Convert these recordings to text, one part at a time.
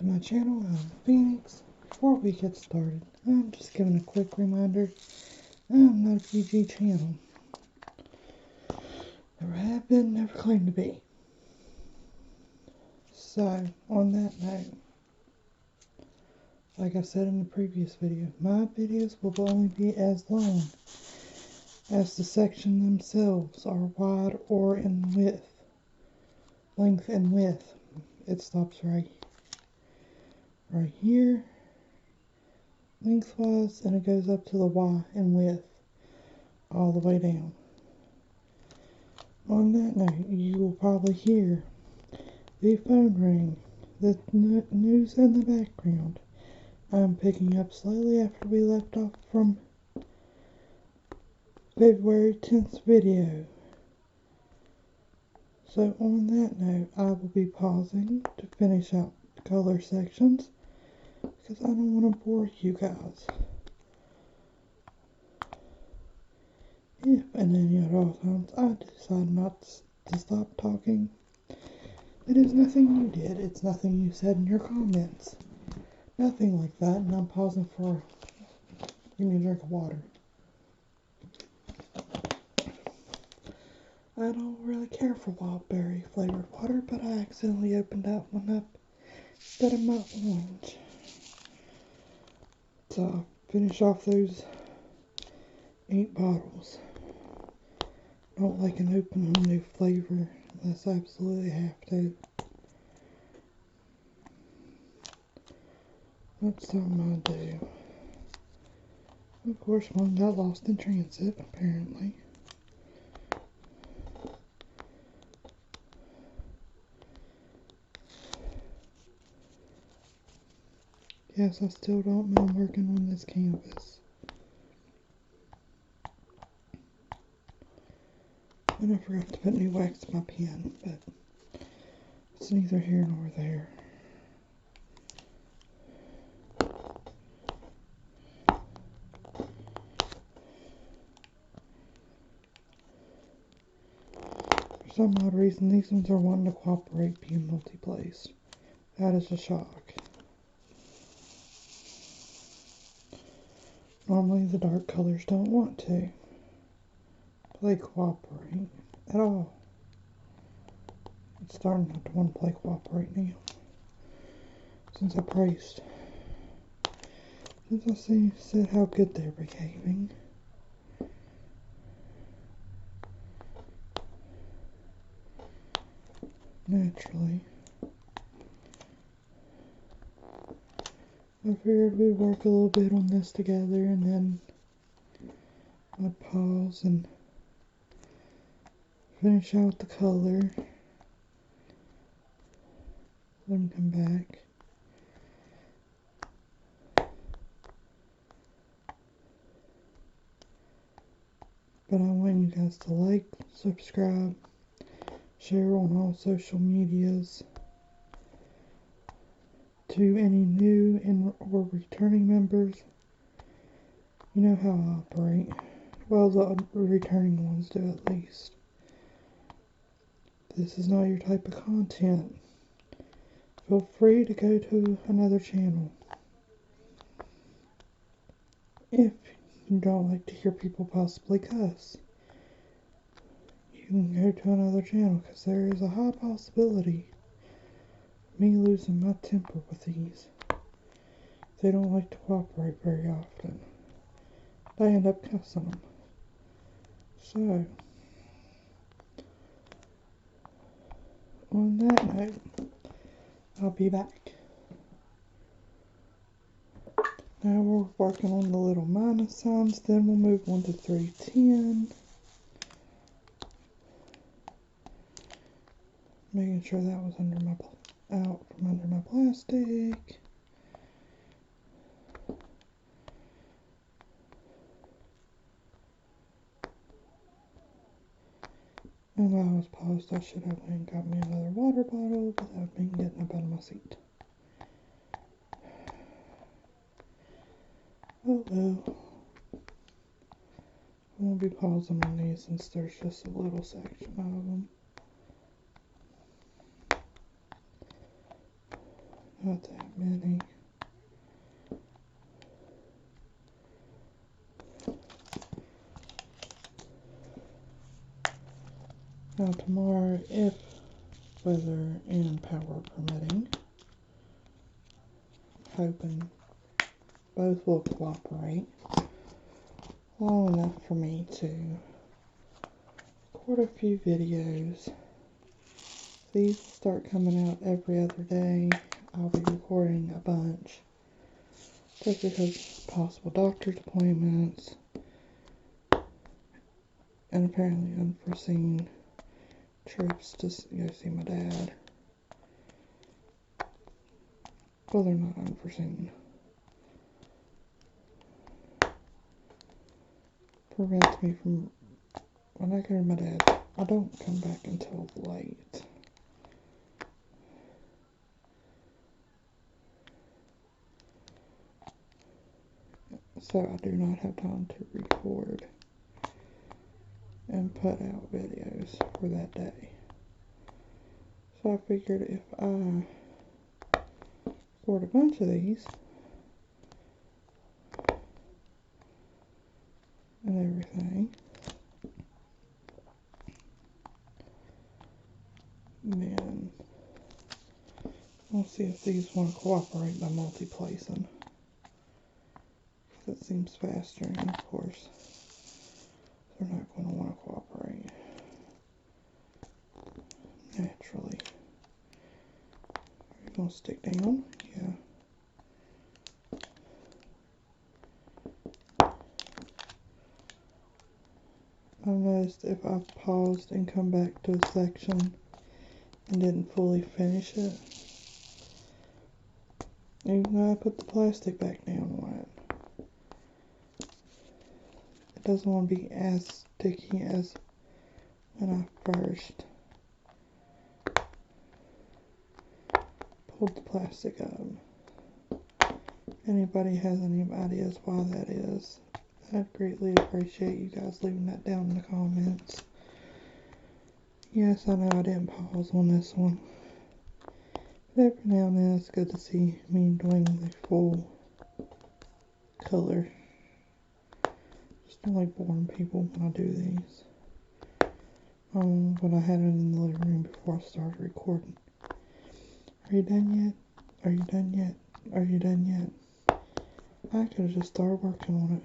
to my channel. I'm Phoenix. Before we get started, I'm just giving a quick reminder. I'm not a PG channel. Never have been, never claimed to be. So, on that note, like I said in the previous video, my videos will only be as long as the section themselves are wide or in width. Length and width. It stops right here, lengthwise, and it goes up to the Y in width, all the way down. On that note, you will probably hear the phone ring, the news in the background. I'm picking up slightly after we left off from February 10th video. So on that note, I will be pausing to finish out the color sections because I don't want to bore you guys. If at any at all times I decide not to stop talking, it is nothing you did, it's nothing you said in your comments. Nothing like that, and I'm pausing for, give me a drink of water. I don't really care for wild berry flavored water, but I accidentally opened that one up instead of my orange. So I'll finish off those 8 bottles. Don't like an open a new flavor unless I absolutely have to. That's something I do. Of course, one got lost in transit, apparently. Yes, I still don't know I'm working on this canvas. And I forgot to put new wax in my pen, but it's neither here nor there. For some odd reason, these ones are wanting to cooperate being multi-placed. That is a shock. Normally the dark colors don't want to play cooperate at all. It's starting not to want to play cooperate now. Since I said how good they're behaving. Naturally. I figured we'd work a little bit on this together and then I'd pause and finish out the color. Let them come back. But I want you guys to like, subscribe, share on all social medias. To any new or returning members, you know how I operate. Well, the returning ones do at least. If this is not your type of content, feel free to go to another channel. If you don't like to hear people possibly cuss, you can go to another channel because there is a high possibility me losing my temper with these. They don't like to cooperate very often. I end up cussing them. So, on that note, I'll be back. Now we're working on the little minus signs, then we'll move on to 310. Making sure that was out from under my plastic. And while I was paused, I should have went and got me another water bottle without me getting up out of my seat. Oh well. I won't be pausing on these since there's just a little section of them. Not that many. Now tomorrow, if weather and power permitting, hoping both will cooperate long enough for me to record a few videos. These will start coming out every other day. I'll be recording a bunch just because of possible doctor's appointments and apparently unforeseen trips to go see my dad. Well, they're not unforeseen. Prevents me from, when I go to my dad's, I don't come back until late. So I do not have time to record and put out videos for that day. So I figured if I record a bunch of these and everything, then we'll see if these want to cooperate by multi-placing. That seems faster, and of course they're not going to want to cooperate naturally. Are you going to stick down? Yeah. I've noticed if I've paused and come back to a section and didn't fully finish it, even though I put the plastic back down on it, it doesn't want to be as sticky as when I first pulled the plastic up. If anybody has any ideas why that is, I'd greatly appreciate you guys leaving that down in the comments. Yes, I know I didn't pause on this one, but every now and then it's good to see me doing the full color. Just don't like boring people when I do these. When I had it in the living room before I started recording. Are you done yet? Are you done yet? Are you done yet? I could have just started working on it.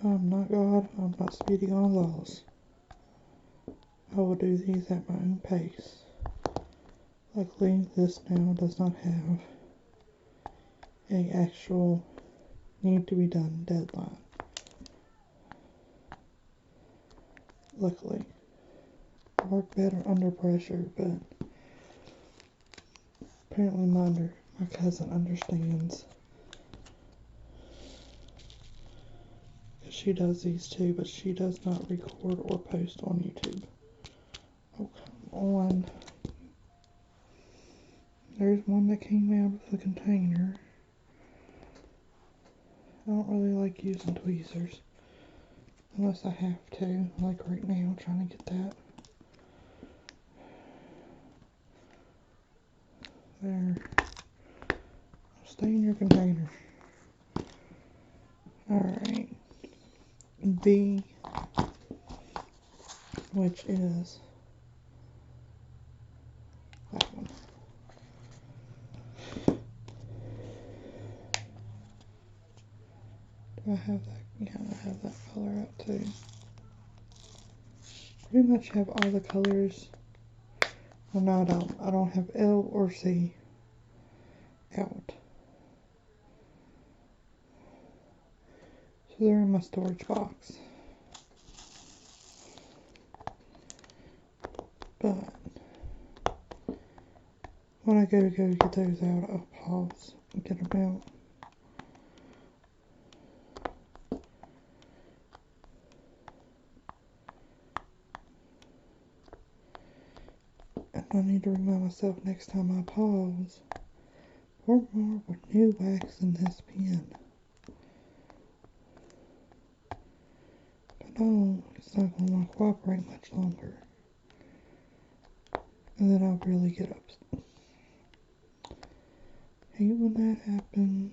I'm not God, I'm not Speedy Gonzales. I will do these at my own pace. Luckily, this now does not have a actual need to be done deadline. Luckily. I work better under pressure, but apparently my cousin understands. She does these too, but she does not record or post on YouTube. Oh, come on. There's one that came out of the container. I don't really like using tweezers. Unless I have to. Like right now, trying to get that. There. Stay in your container. Alright. B, which is that one. Do I have that? Yeah, I have that color out too. Pretty much have all the colors. Well, no, I don't. I don't have L or C out. So they're in my storage box. But when I go get those out, I'll pause and get them out. And I need to remind myself next time I pause, pour more with new wax in this pen. If I don't, it's not going to want to cooperate much longer. And then I'll really get upset. Hate when that happens.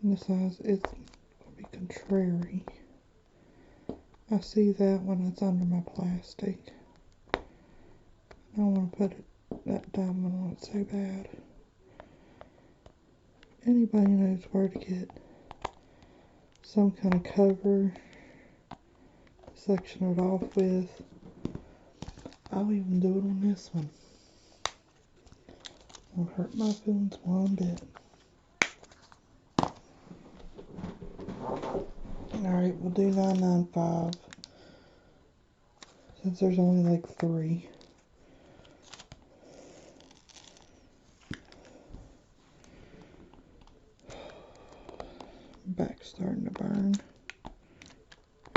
And the size is going to be contrary. I see that when it's under my plastic. I don't want to put that diamond on it so bad. Anybody knows where to get some kind of cover to section it off with. I'll even do it on this one. Won't hurt my feelings one bit. Alright, we'll do 995. Since there's only like 3. Back's starting to burn.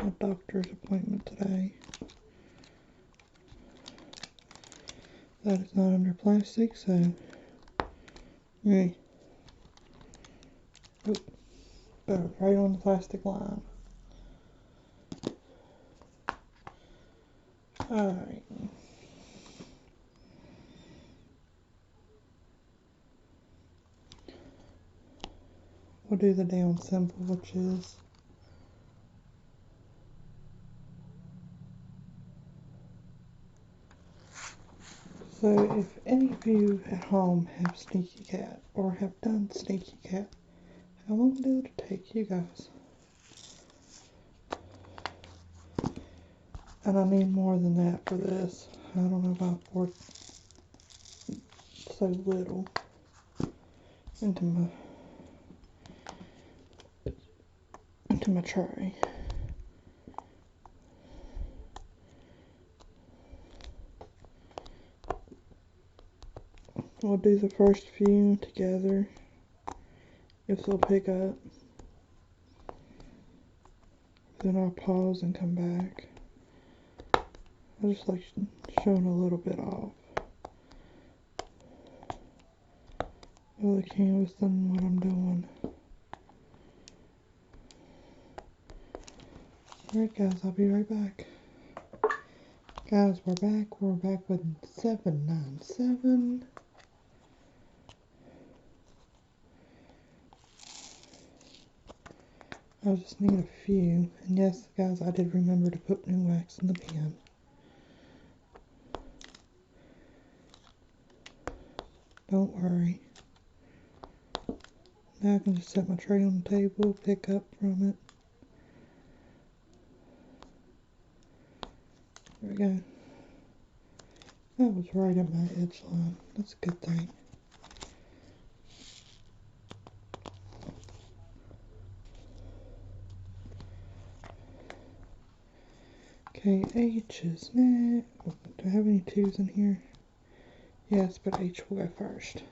My doctor's appointment today. That is not under plastic, so yeah. Oop. Right on the plastic line. Alright. We'll do the down symbol, which is so if any of you at home have Sneaky Cat or have done Sneaky Cat, how long did it take you guys? And I need more than that for this. I don't know if I poured so little into my tray. We'll do the first few together. If they'll pick up. Then I'll pause and come back. I just like showing a little bit off of the canvas and what I'm doing. Alright guys, I'll be right back. Guys, we're back. We're back with 797. I just need a few. And yes, guys, I did remember to put new wax in the pan. Don't worry. Now I can just set my tray on the table, pick up from it. There we go. That was right at my edge line. That's a good thing. Okay, H is next. Do I have any 2s in here? Yes, but H will go first.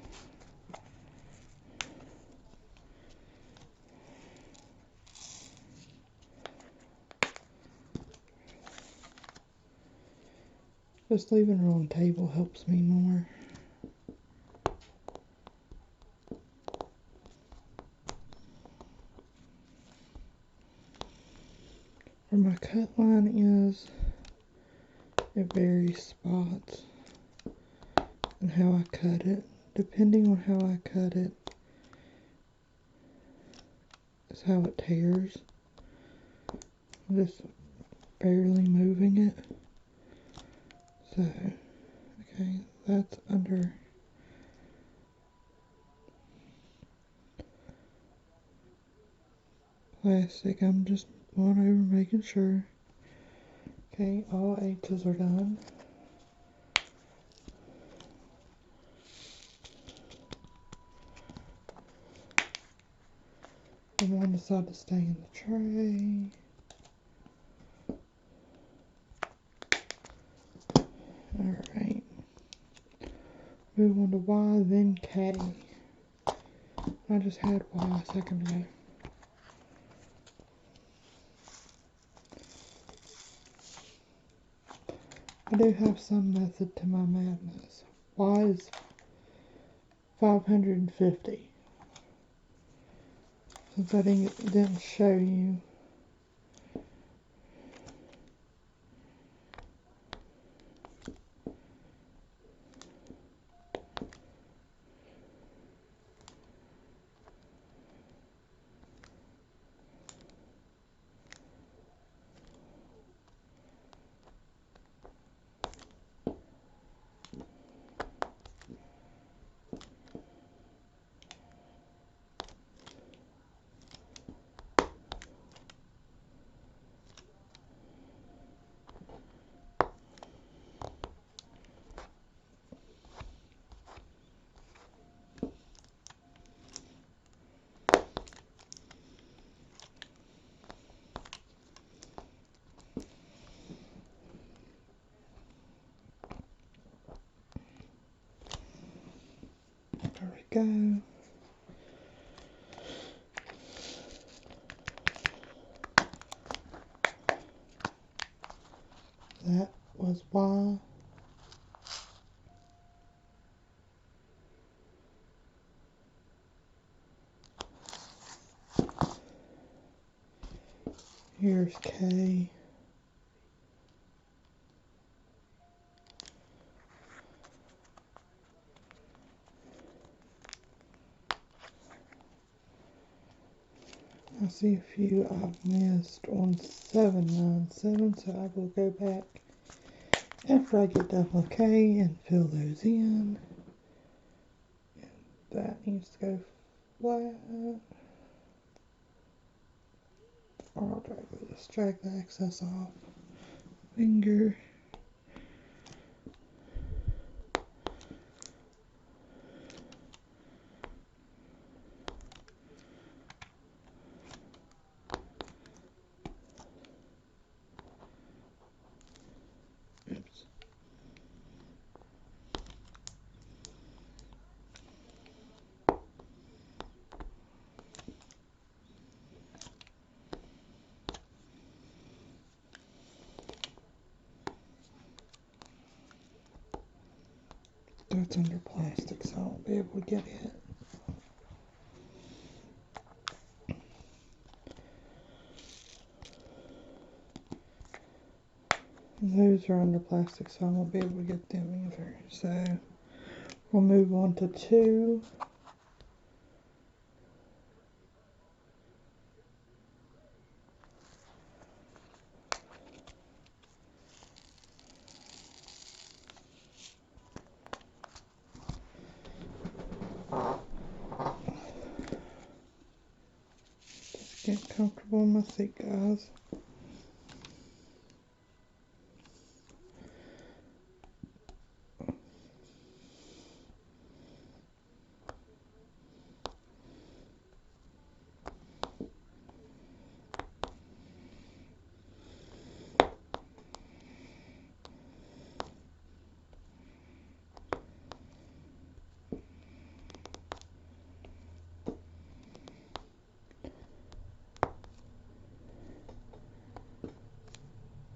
Just leaving her on the table helps me more. Where my cut line is, it varies spots and how I cut it. Depending on how I cut it is how it tears. I'm just barely moving it. So, okay, that's under plastic. I'm just going over making sure. Okay, all 8s are done. And one decide to stay in the tray. Alright. Move on to Y, then K. I just had Y a second ago. I do have some method to my madness. Y is 550. Since I didn't show you. There we go. That was why. Here's K. I see a few I've missed on 797, so I will go back after I get done with K and fill those in. And that needs to go flat. Or I'll just drag the excess off. Finger. Oops. That's under plastic, so I won't be able to get it. Those are under plastic, so I won't be able to get them either. So we'll move on to 2. Just get comfortable in my seat, guys.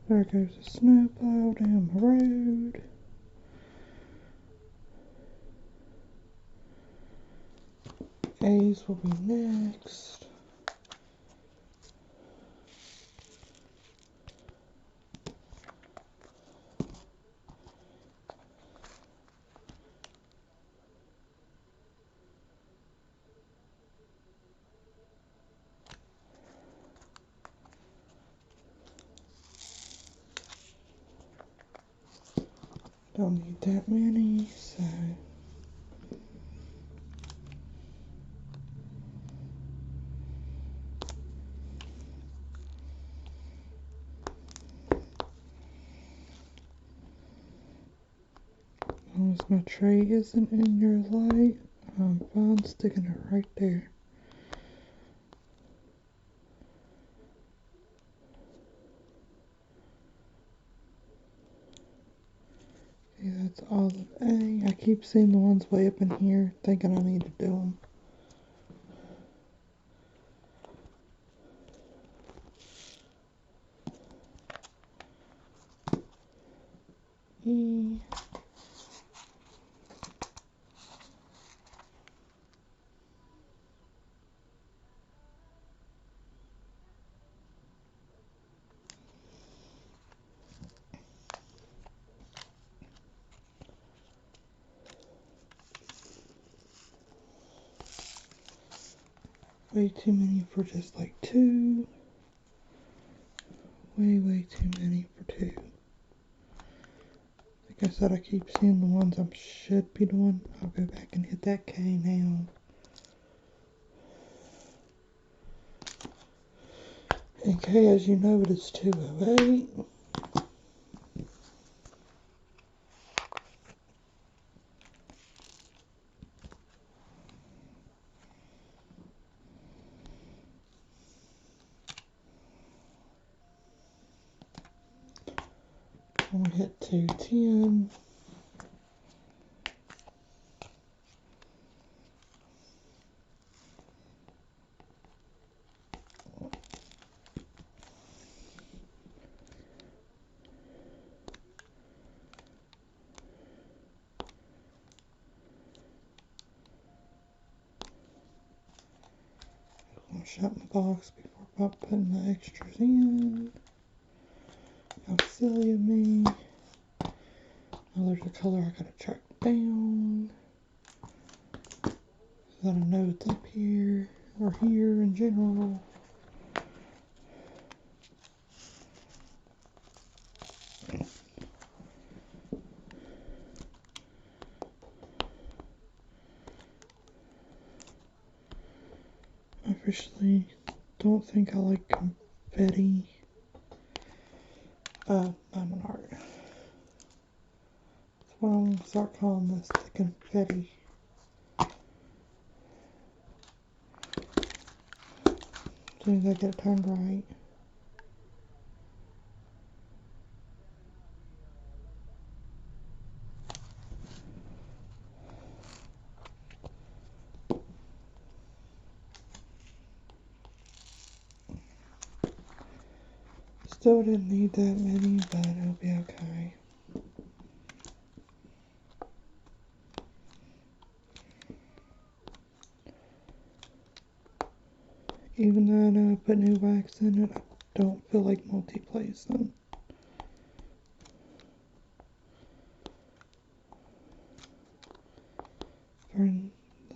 There goes a snowplow down the road. A's will be next. Don't need that many, so as long as my tray isn't in your light, I'm fine sticking it right there. Okay, that's all of A. I keep seeing the ones way up in here, thinking I need to do them. E. Way too many for just like 2. Way too many for 2. Like I said, I keep seeing the ones I should be doing. I'll go back and hit that K now. And K, as you know, it is 208. I'm gonna hit 210. shut my box before putting the extras in. How silly of me. Now there's a color I gotta track down. So that I know it's up here, or here in general. I officially don't think I like confetti. Diamond art. That's what I'm gonna start calling this, the confetti. As soon as I get it turned right. Still didn't need that many, but it'll be okay. Even though I know I put new wax in it, I don't feel like multi-placing. For the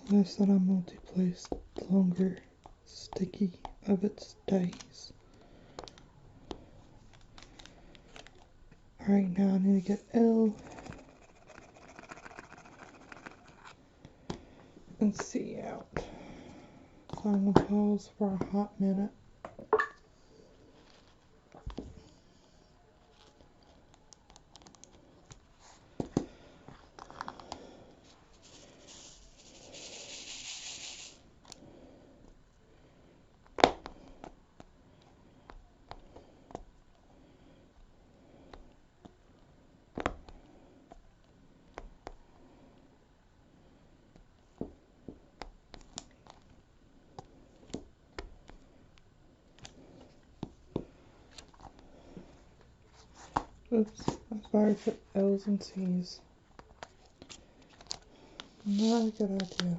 less that I multi-place, the longer sticky of it stays. Alright, now I need to get L and C out. So I'm gonna pause for a hot minute. Oops, I sorry for L's and C's. Not a good idea.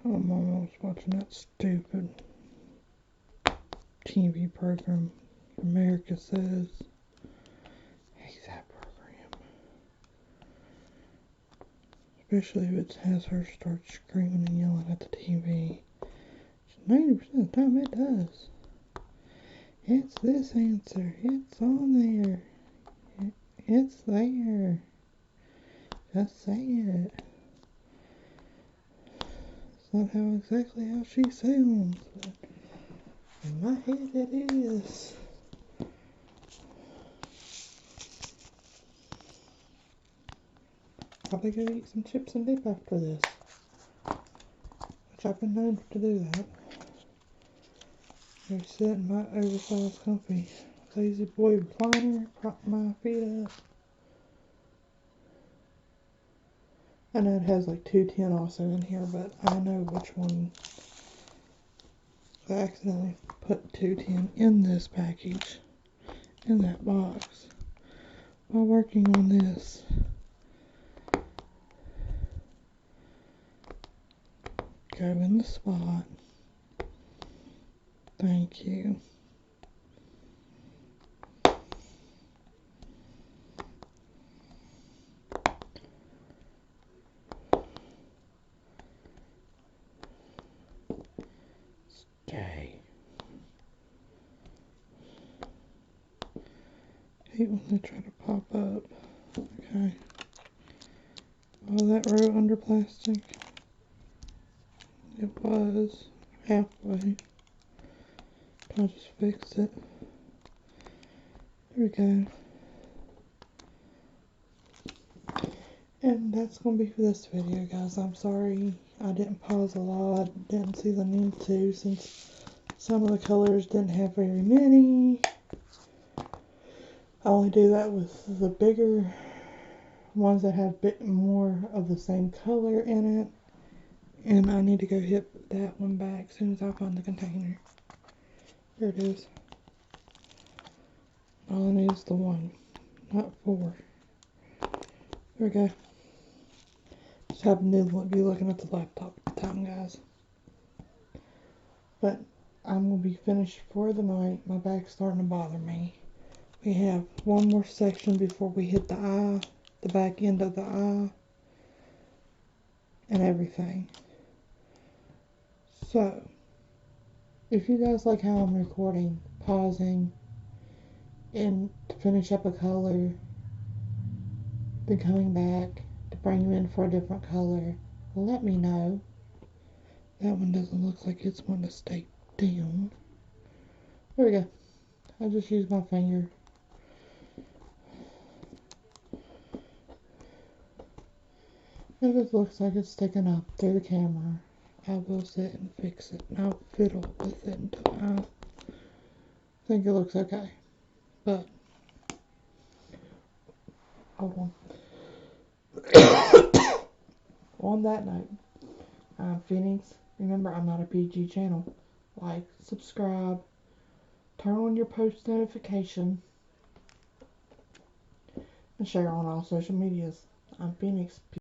Oh, Mama was watching that stupid TV program, America Says. I hate that program. Especially if it has her start screaming and yelling at the TV. 90% of the time it does. It's this answer. It's on there. It's there. Just say it. It's not exactly how she sounds, but in my head it is. Probably gonna eat some chips and dip after this. Which I've been known to do that. Here sit in my oversized comfy lazy boy recliner, prop my feet up. I know it has like 210 also in here, but I know which one. I accidentally put 210 in this package, in that box, while working on this. Go in the spot. Thank you. Stay. Hate when they try to pop up. Okay. Oh, that row under plastic. It was halfway. I'll just fix it. There we go. And that's gonna be for this video, guys. I'm sorry I didn't pause a lot. Didn't see the need to, since Some of the colors didn't have very many. I only do that with the bigger ones that have a bit more of the same color in it. And I need to go hit that one back as soon as I find the container. Here it is. All I need is the one, not four. There we go. Just happened to be looking at the laptop at the time, guys. But I'm going to be finished for the night. My back's starting to bother me. We have one more section before we hit the eye, the back end of the eye, and everything. So, if you guys like how I'm recording, pausing, and to finish up a color, then coming back to bring you in for a different color, let me know. That one doesn't look like it's going to stay down. There we go. I just used my finger. If it looks like it's sticking up through the camera, I will sit and fix it. I'll fiddle with it until I think it looks okay. But, hold on. On that note, I'm Phoenix. Remember, I'm not a PG channel. Like, subscribe, turn on your post notification, and share on all social medias. I'm Phoenix.